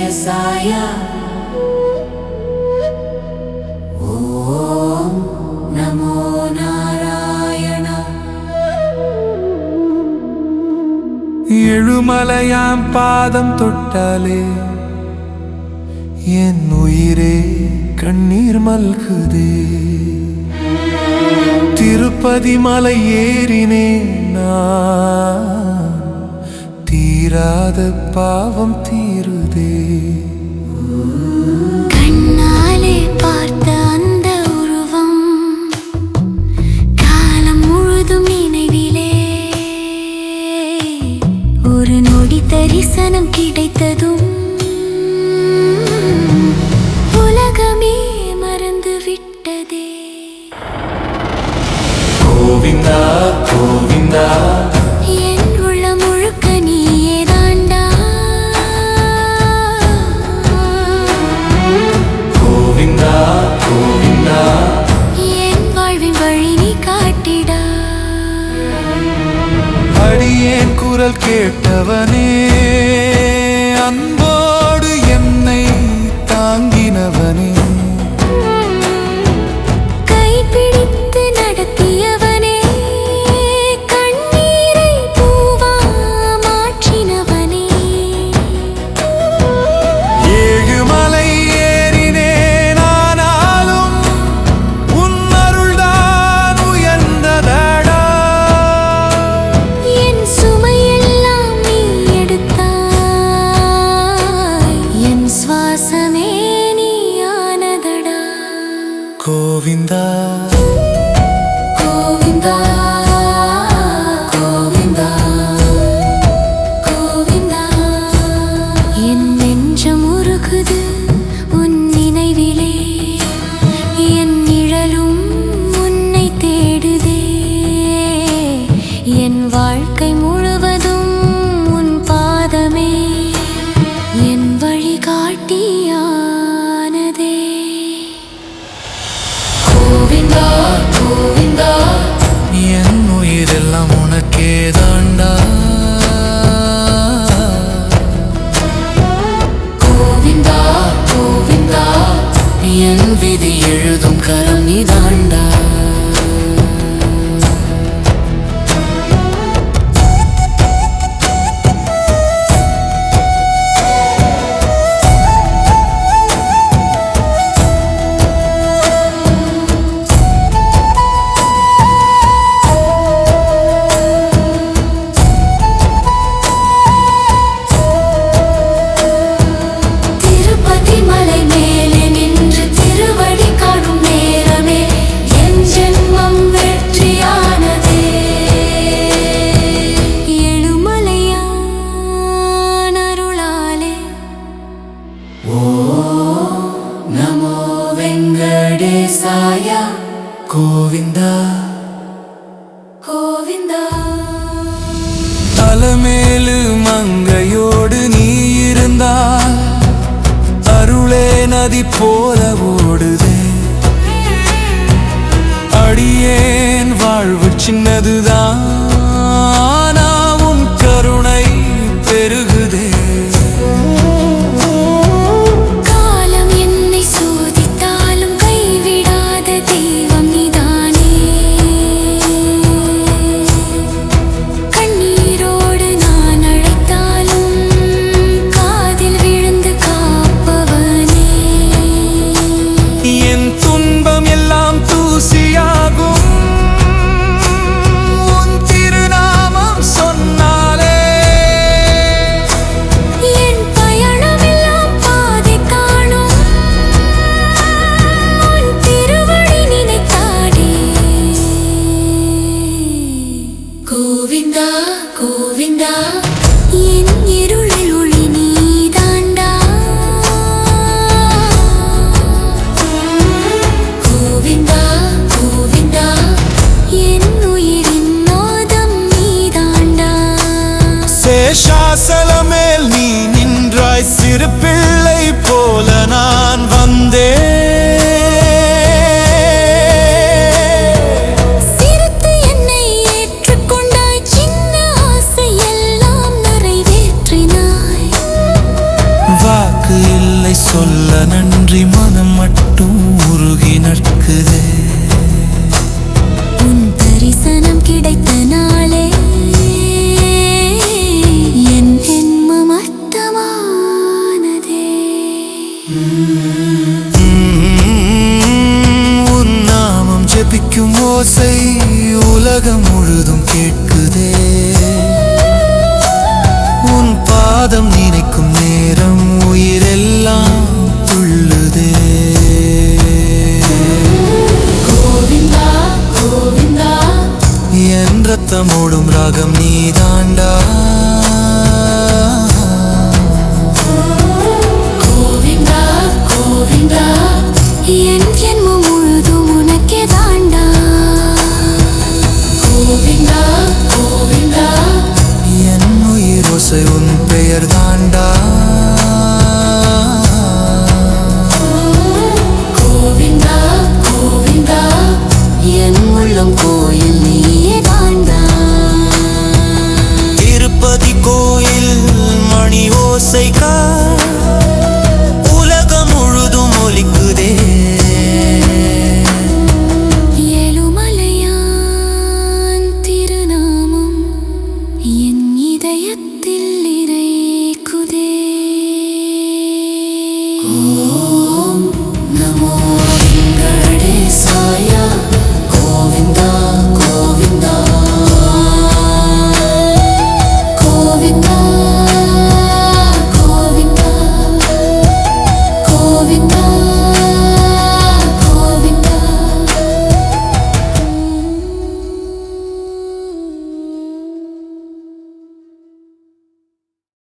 वेङ्कटेशाय ॐ नमो नारायण எழுமலையாம் பாதம் தொட்டாலே என் உயிரே கண்ணீர் மல்குதே. திருப்பதி மலை ஏறினேன் நான், தீராத பாவம் தீருதே. கண்ணாலே பார்த்த அந்த உருவம் காலம் முழுதும் நினைவிலே. ஒரு நொடி தரிசனம் கிடைத்ததும் உலகமே மறந்து விட்டதே. கோவிந்தா கோவிந்தா என் உள்ளம் முழுக்க நீயே தாண்டா. கோவிந்தா கோவிந்தா என் வாழ்வின் வழி நீ காட்டிடா. அடியேன் குரல் கேட்டவனே, அன்போடு என்னை தாங்கினவனே. கைப்பிடித்து நடத்தியவனே, கண்ணீரை பூவா மாற்றினவனே. ஏழுமலை ஏறினேன் ஆனாலும் உன் அருள்தான் உயர்ந்ததடா. என் சுமையெல்லாம் நீ எடுத்தாய், என் சுவாசமே நீ ஆனதடா. கோவிந்தா கோவிந்தா கோவிந்தா கோவிந்தா. என் நெஞ்சம் உருகுது உன் நினைவிலே, என் நிழலும் உன்னை தேடுதே. என் வாழ்க்கை முழுவதும் உன் பாதமே என் வழிகாட்டியானதே. கோவிந்தா கோவிந்தா என் உயிரெல்லாம் உனக்கே தாண்டா. கோவிந்தா கோவிந்தா என் விதி எழுதும் கரம் நீ தாண்டா. திருப்பதி மலை மேலே நின்று திருவடி காணும் நேரமே என் ஜென்மம் வெற்றியானதே. எழுமலையான் அருளாலே नमो वेङ्कटेशाय கோவிந்தா கோவிந்தா. அலமேலு மங்கையோடு நீ இருந்தால் அருளே நதி போல ஓடுதே. அடியேன் வாழ்வு சின்னதுதான், ஆனா உன் கருணை பெருகுதே. காலம் என்னை சோதித்தாலும் கைவிடாத தெய்வம் நீதானே. கண்ணீரோடு நான் அழைத்தாலும் காதில் விழுந்து காப்பவனே. என் துன்பம் எல்லாம் தூசியாகும் உன் திருநாமம் சொன்னாலே. என் பயணமெல்லாம் பாதை காணும் உன் திருவடி நினைத்தாடே. கோவிந்தா கோவிந்தா என் இருளில் ஒளி நீதாண்டா. கோவிந்தா கோவிந்தா என் உயிரின் நாதம் நீதாண்டா. சேஷாசலமேல் நீ நின்றாய், சிறு பிள்ளை போல நான் வந்தேன். சிரித்து என்னை ஏற்றுக்கொண்டாய், சின்ன ஆசையெல்லாம் நிறைவேற்றினாய். வாக்கு இல்லை சொல்ல நன்றி மனம் மட்டும் உருகி நிற்குதே. உன் தரிசனம் கிடைத்த நாளே என் ஜென்மம் அர்த்தமானதே. உன் நாமம் ஜெபிக்கும் ஓசை உலகம் முழுதும் கேட்டு